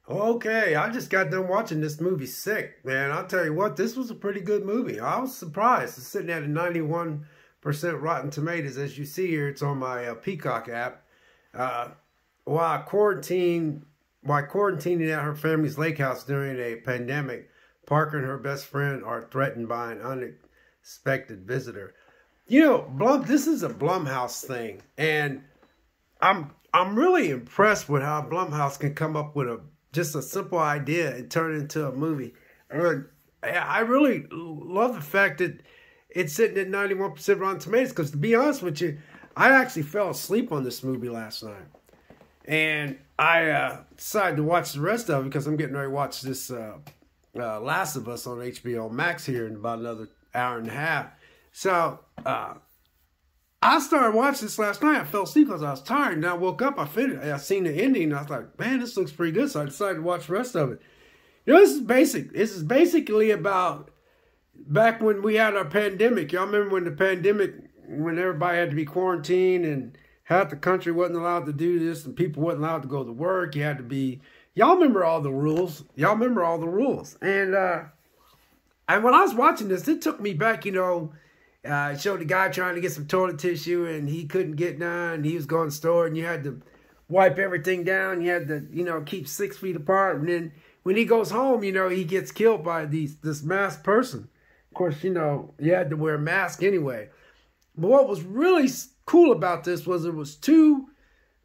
Okay, I just got done watching this movie, Sick, man. I'll tell you what, this was a pretty good movie. I was surprised. It's sitting at a 91% Rotten Tomatoes. As you see here, it's on my Peacock app. Uh, while quarantining at her family's lake house during a pandemic, Parker and her best friend are threatened by an unexpected visitor. This is a Blumhouse thing, and I'm really impressed with how Blumhouse can come up with just a simple idea and turn it into a movie. I really love the fact that it's sitting at 91% Rotten Tomatoes, because to be honest with you, I actually fell asleep on this movie last night. And I decided to watch the rest of it because I'm getting ready to watch this Last of Us on HBO Max here in about another hour and a half. So I started watching this last night. I fell asleep because I was tired. And I woke up, I seen the ending, and I was like, man, this looks pretty good. So I decided to watch the rest of it. This is basic. This is basically about back when we had our pandemic. Y'all remember when everybody had to be quarantined and half the country wasn't allowed to do this and people wasn't allowed to go to work. Y'all remember all the rules. And when I was watching this, it took me back, it showed the guy trying to get some toilet tissue and he couldn't get none. He was going to the store and you had to wipe everything down. You had to, keep 6 feet apart. And then when he goes home, he gets killed by this masked person. Of course, you had to wear a mask anyway. But what was really cool about this was it was two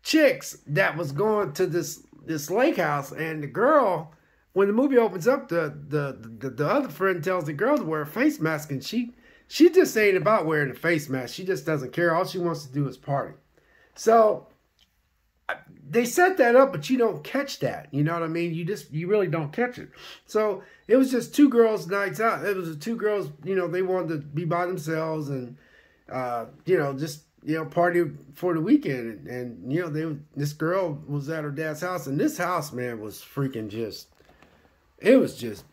chicks that was going to this lake house, and the girl, when the movie opens up, the other friend tells the girl to wear a face mask, and she just ain't about wearing a face mask. She just doesn't care. All she wants to do is party. So they set that up, but you don't catch that. You know what I mean? You really don't catch it. So it was just two girls' nights out. It was two girls, they wanted to be by themselves and, party for the weekend. And this girl was at her dad's house, and this house, man, was freaking it was just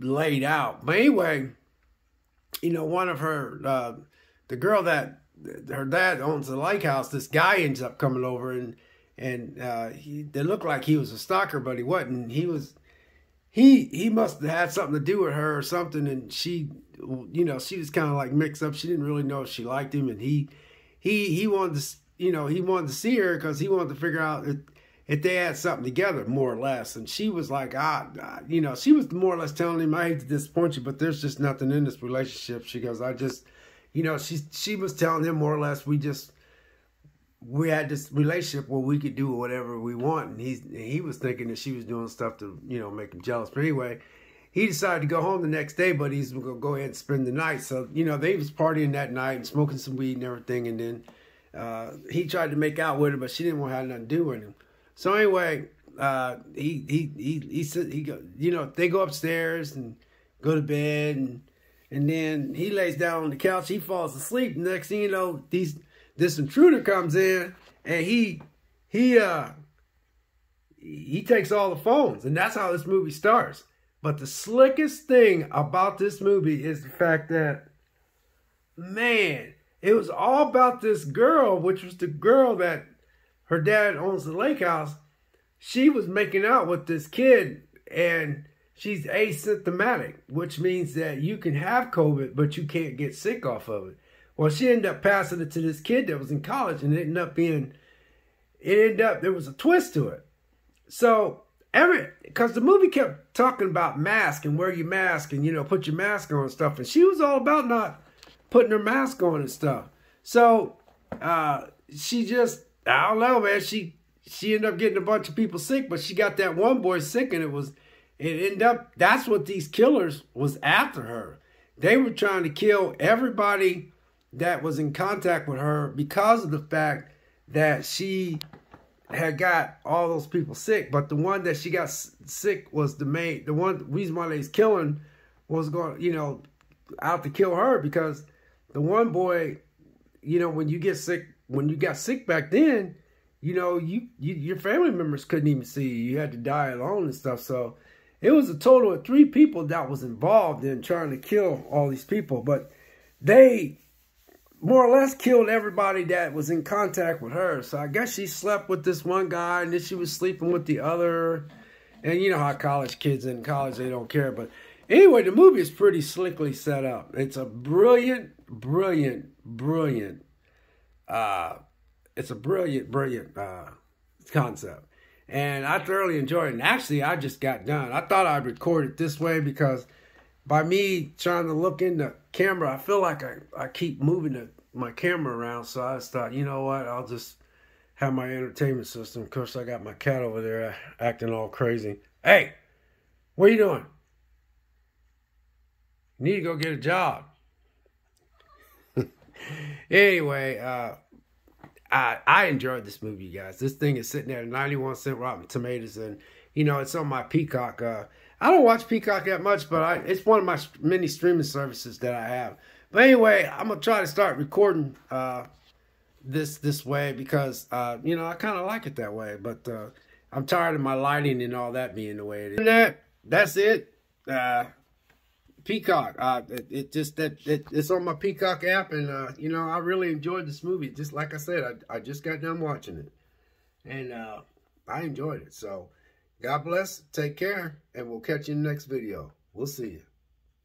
laid out. But anyway, one of her, the girl that her dad owns the lake house, this guy ends up coming over, and they looked like he was a stalker, but he wasn't. He must have had something to do with her or something, and she was kind of like mixed up. She didn't really know if she liked him, and he wanted to, he wanted to see her because he wanted to figure out if they had something together, more or less. And she was like, she was more or less telling him, I hate to disappoint you, but there's just nothing in this relationship. She goes, she was telling him more or less, we had this relationship where we could do whatever we want. And he was thinking that she was doing stuff to, make him jealous. But anyway, he decided to go home the next day, but he's going to go ahead and spend the night. So, they was partying that night and smoking some weed and everything. And then he tried to make out with her, but she didn't want to have nothing to do with him. So anyway, he said, they go upstairs and go to bed, and then he lays down on the couch. He falls asleep. Next thing you know, this intruder comes in, and he takes all the phones, and that's how this movie starts. But the slickest thing about this movie is the fact that, man, it was all about this girl, which was the girl that her dad owns the lake house. She was making out with this kid, and she's asymptomatic, which means that you can have COVID, but you can't get sick off of it. Well, she ended up passing it to this kid that was in college, and there was a twist to it. So, because the movie kept talking about mask and wear your mask and, put your mask on and stuff, and she was all about not putting her mask on and stuff. So, she just, I don't know, man, she ended up getting a bunch of people sick, but she got that one boy sick, and that's what these killers was after her. They were trying to kill everybody that was in contact with her because of the fact that she had got all those people sick. But the one that she got sick was the reason why they was killing was going, out to kill her, because the one boy, when you got sick back then, your family members couldn't even see you. You had to die alone and stuff. So it was a total of 3 people that was involved in trying to kill all these people. But they more or less killed everybody that was in contact with her. So I guess she slept with this one guy, and then she was sleeping with the other. And you know how college kids in college, they don't care. But anyway, the movie is pretty slickly set up. It's a brilliant concept. And I thoroughly enjoyed it. And actually, I just got done. I thought I'd record it this way because by me trying to look in the camera, I feel like I keep moving my camera around. So I just thought, you know what, I'll just have my entertainment system. Of course, I got my cat over there acting all crazy. Hey, what are you doing? You need to go get a job. Anyway, I enjoyed this movie, you guys. This thing is sitting at 91% Rotten Tomatoes, and you know it's on my Peacock. I don't watch Peacock that much, but it's one of my many streaming services that I have. But anyway, I'm gonna try to start recording this way because you know I kind of like it that way. But I'm tired of my lighting and all that being the way it is. That's it. Peacock. It's on my Peacock app, and you know I really enjoyed this movie. Just like I said, I just got done watching it, and I enjoyed it. So God bless, take care, and we'll catch you in the next video. We'll see you.